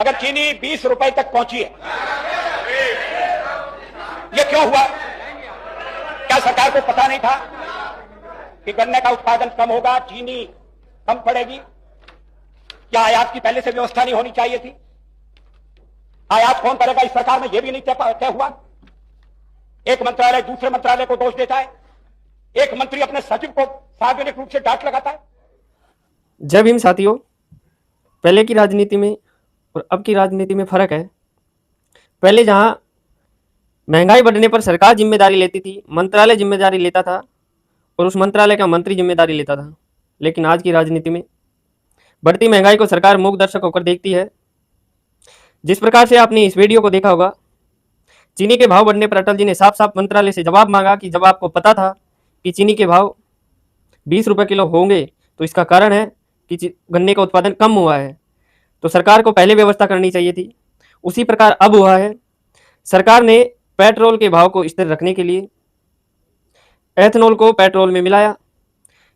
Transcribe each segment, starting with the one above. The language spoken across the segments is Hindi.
अगर चीनी 20 रुपए तक पहुंची है, ये क्यों हुआ? क्या सरकार को पता नहीं था कि गन्ने का उत्पादन कम होगा, चीनी कम पड़ेगी? क्या आयात की पहले से व्यवस्था नहीं होनी चाहिए थी? आयात कौन करेगा इस सरकार में, यह भी नहीं तय हुआ। एक मंत्रालय दूसरे मंत्रालय को दोष देता है, एक मंत्री अपने सचिव को सार्वजनिक रूप से डांट लगाता है। जय भीम साथियों, पहले की राजनीति में और अब की राजनीति में फर्क है। पहले जहां महंगाई बढ़ने पर सरकार जिम्मेदारी लेती थी, मंत्रालय जिम्मेदारी लेता था और उस मंत्रालय का मंत्री जिम्मेदारी लेता था, लेकिन आज की राजनीति में बढ़ती महंगाई को सरकार मूक दर्शक होकर देखती है। जिस प्रकार से आपने इस वीडियो को देखा होगा, चीनी के भाव बढ़ने पर अटल जी ने साफ साफ मंत्रालय से जवाब मांगा कि जब आपको पता था कि चीनी के भाव 20 रुपये किलो होंगे तो इसका कारण है कि गन्ने का उत्पादन कम हुआ है, तो सरकार को पहले व्यवस्था करनी चाहिए थी। उसी प्रकार अब हुआ है। सरकार ने पेट्रोल के भाव को स्थिर रखने के लिए एथेनॉल को पेट्रोल में मिलाया।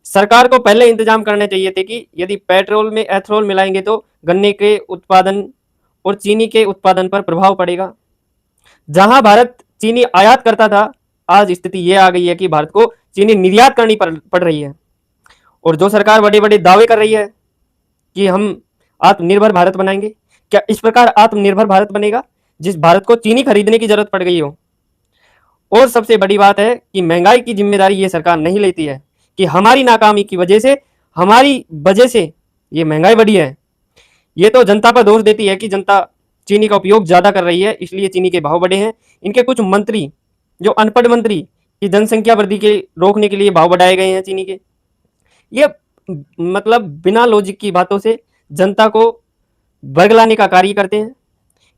सरकार को पहले इंतजाम करने चाहिए थे कि यदि पेट्रोल में एथेनॉल मिलाएंगे तो गन्ने के उत्पादन और चीनी के उत्पादन पर प्रभाव पड़ेगा। जहां भारत चीनी आयात करता था, आज स्थिति यह आ गई है कि भारत को चीनी निर्यात करनी पड़ रही है। और जो सरकार बड़े बड़े दावे कर रही है कि हम आत्मनिर्भर भारत बनाएंगे, क्या इस प्रकार आत्मनिर्भर भारत बनेगा जिस भारत को चीनी खरीदने की जरूरत पड़ गई हो? और सबसे बड़ी बात है कि महंगाई की जिम्मेदारी ये सरकार नहीं लेती है कि हमारी नाकामी की वजह से, हमारी वजह से ये महंगाई बढ़ी है। ये तो जनता पर दोष देती है कि जनता चीनी का उपयोग ज़्यादा कर रही है, इसलिए चीनी के भाव बढ़े हैं। इनके कुछ मंत्री, जो अनपढ़ मंत्री, की जनसंख्या वृद्धि के रोकने के लिए भाव बढ़ाए गए हैं चीनी के। ये मतलब बिना लॉजिक की बातों से जनता को बरगलाने का कार्य करते हैं।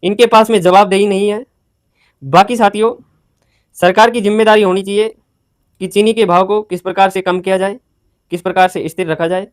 इनके पास में जवाबदेही नहीं है। बाकी साथियों, सरकार की जिम्मेदारी होनी चाहिए कि चीनी के भाव को किस प्रकार से कम किया जाए, किस प्रकार से स्थिर रखा जाए।